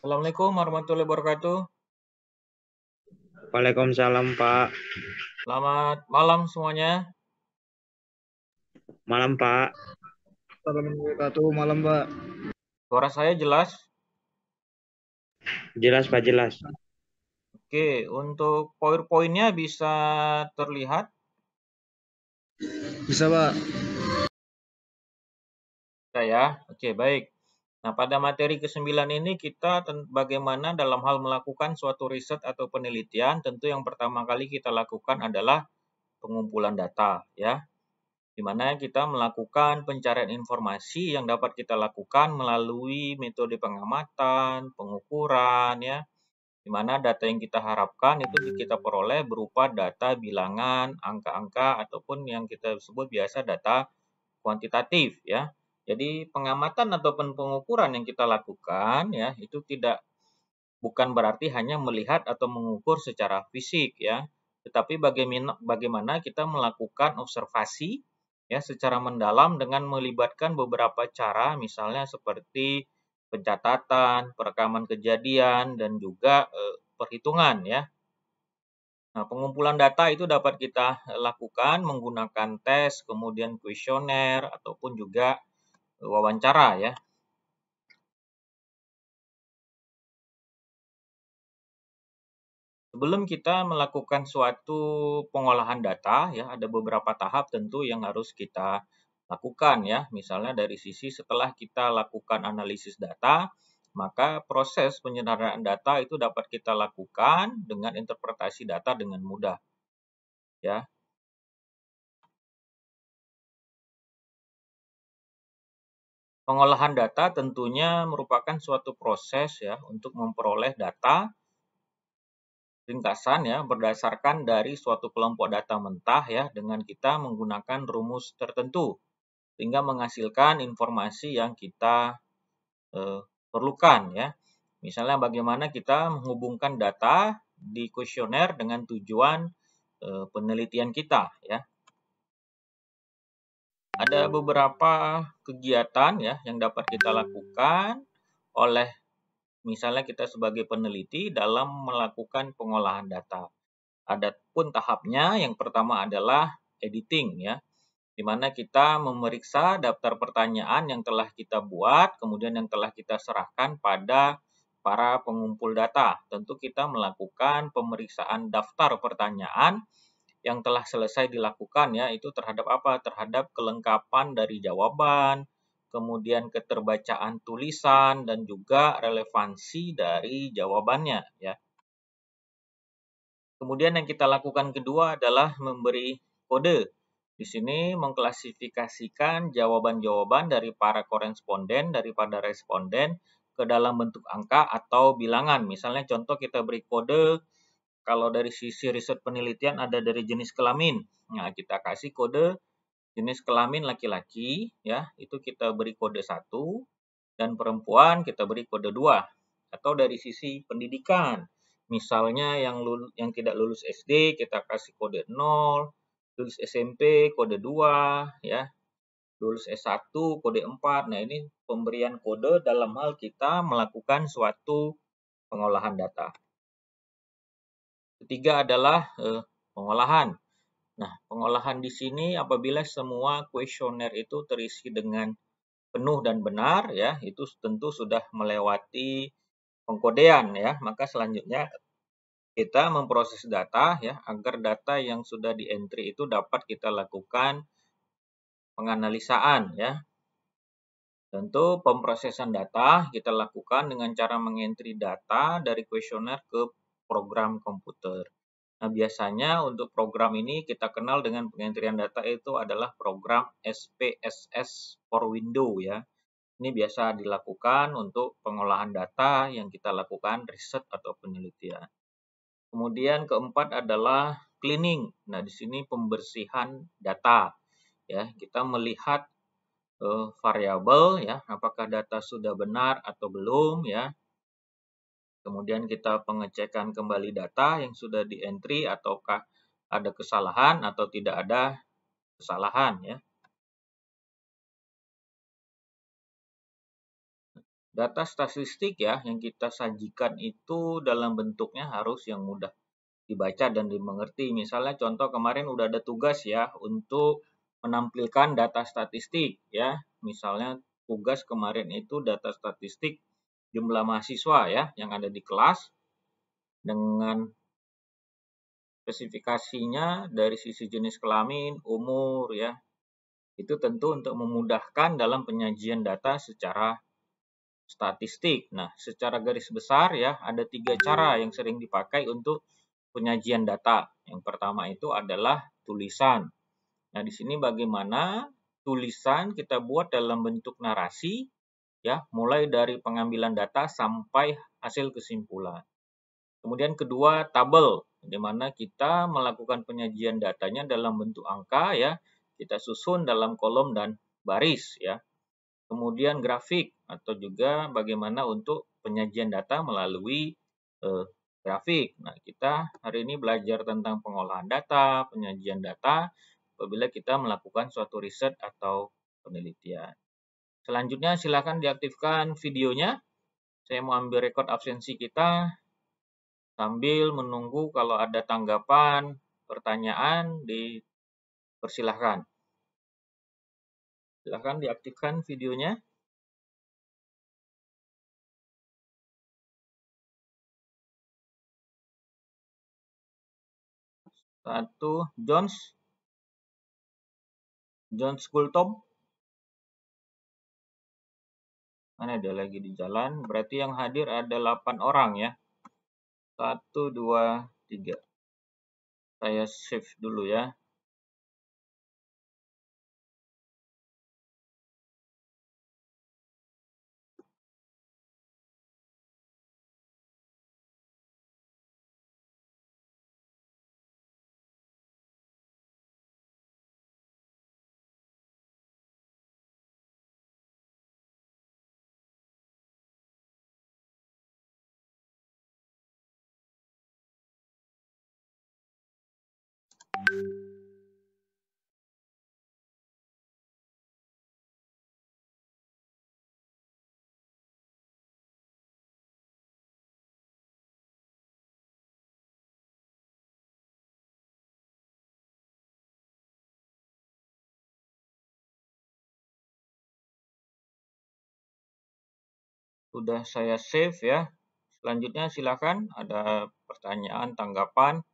Assalamualaikum warahmatullahi wabarakatuh. Waalaikumsalam Pak. Selamat malam semuanya. Malam Pak. Assalamualaikum warahmatullahi wabarakatuh. Malam, Pak. Suara saya jelas? Jelas Pak, jelas. Oke, untuk PowerPoint-nya bisa terlihat? Bisa, Pak. Bisa ya? Oke, baik. Nah, pada materi ke-9 ini kita bagaimana dalam hal melakukan suatu riset atau penelitian, tentu yang pertama kali kita lakukan adalah pengumpulan data, ya. Di mana kita melakukan pencarian informasi yang dapat kita lakukan melalui metode pengamatan, pengukuran, ya, di mana data yang kita harapkan itu kita peroleh berupa data bilangan, angka-angka, ataupun yang kita sebut biasa data kuantitatif, ya. Jadi pengamatan ataupun pengukuran yang kita lakukan, ya, itu bukan berarti hanya melihat atau mengukur secara fisik, ya, tetapi bagaimana kita melakukan observasi, ya, secara mendalam dengan melibatkan beberapa cara, misalnya seperti pencatatan, perekaman kejadian, dan juga perhitungan, ya. Nah, pengumpulan data itu dapat kita lakukan menggunakan tes, kemudian kuesioner, ataupun juga wawancara, ya. Sebelum kita melakukan suatu pengolahan data, ya, ada beberapa tahap tentu yang harus kita lakukan, ya. Misalnya dari sisi setelah kita lakukan analisis data, maka proses penyederhanaan data itu dapat kita lakukan dengan interpretasi data dengan mudah, ya. Pengolahan data tentunya merupakan suatu proses, ya, untuk memperoleh data ringkasan, ya, berdasarkan dari suatu kelompok data mentah, ya, dengan kita menggunakan rumus tertentu sehingga menghasilkan informasi yang kita perlukan, ya. Misalnya bagaimana kita menghubungkan data di kuesioner dengan tujuan penelitian kita, ya. Ada beberapa kegiatan, ya, yang dapat kita lakukan oleh misalnya kita sebagai peneliti dalam melakukan pengolahan data. Adapun tahapnya yang pertama adalah editing, ya, di mana kita memeriksa daftar pertanyaan yang telah kita buat, kemudian yang telah kita serahkan pada para pengumpul data. Tentu kita melakukan pemeriksaan daftar pertanyaan yang telah selesai dilakukan, ya, itu terhadap apa? Terhadap kelengkapan dari jawaban, kemudian keterbacaan tulisan, dan juga relevansi dari jawabannya, ya. Kemudian yang kita lakukan kedua adalah memberi kode. Di sini mengklasifikasikan jawaban-jawaban dari para koresponden, daripada responden ke dalam bentuk angka atau bilangan. Misalnya contoh kita beri kode, kalau dari sisi riset penelitian ada dari jenis kelamin. Nah, kita kasih kode jenis kelamin laki-laki, ya, itu kita beri kode 1, dan perempuan kita beri kode 2. Atau dari sisi pendidikan, misalnya yang tidak lulus SD kita kasih kode 0, lulus SMP kode 2, ya, lulus S1 kode 4. Nah, ini pemberian kode dalam hal kita melakukan suatu pengolahan data. Ketiga adalah pengolahan. Nah, pengolahan di sini apabila semua kuesioner itu terisi dengan penuh dan benar, ya, itu tentu sudah melewati pengkodean, ya. Maka selanjutnya kita memproses data, ya, agar data yang sudah di-entry itu dapat kita lakukan penganalisaan, ya. Tentu pemrosesan data kita lakukan dengan cara mengentry data dari kuesioner ke program komputer. Nah, biasanya untuk program ini kita kenal dengan pengentrian data itu adalah program SPSS for Windows, ya. Ini biasa dilakukan untuk pengolahan data yang kita lakukan riset atau penelitian. Kemudian keempat adalah cleaning. Nah, di sini pembersihan data, ya. Kita melihat variabel, ya, apakah data sudah benar atau belum, ya. Kemudian kita pengecekan kembali data yang sudah di-entry, ataukah ada kesalahan atau tidak ada kesalahan, ya. data statistik ya yang kita sajikan itu dalam bentuknya harus yang mudah dibaca dan dimengerti. Misalnya contoh kemarin udah ada tugas ya untuk menampilkan data statistik ya. Misalnya tugas kemarin itu data statistik jumlah mahasiswa ya yang ada di kelas dengan spesifikasinya dari sisi jenis kelamin, umur ya. Itu tentu untuk memudahkan dalam penyajian data secara statistik. Nah, secara garis besar ya, ada 3 cara yang sering dipakai untuk penyajian data. Yang pertama itu adalah tulisan. Nah, di sini bagaimana tulisan kita buat dalam bentuk narasi, ya, mulai dari pengambilan data sampai hasil kesimpulan. Kemudian kedua, tabel, di mana kita melakukan penyajian datanya dalam bentuk angka, ya, kita susun dalam kolom dan baris, ya. Kemudian grafik atau juga bagaimana untuk penyajian data melalui grafik. Nah, kita hari ini belajar tentang pengolahan data, penyajian data apabila kita melakukan suatu riset atau penelitian. Selanjutnya silakan diaktifkan videonya. Saya mau ambil rekod absensi kita sambil menunggu kalau ada tanggapan, pertanyaan dipersilahkan. Silakan diaktifkan videonya. Satu, Jones Kultom. Mana dia lagi di jalan? Berarti yang hadir ada 8 orang ya. 1, 2, 3. Saya save dulu ya. Sudah saya save ya. Selanjutnya silakan ada pertanyaan, tanggapan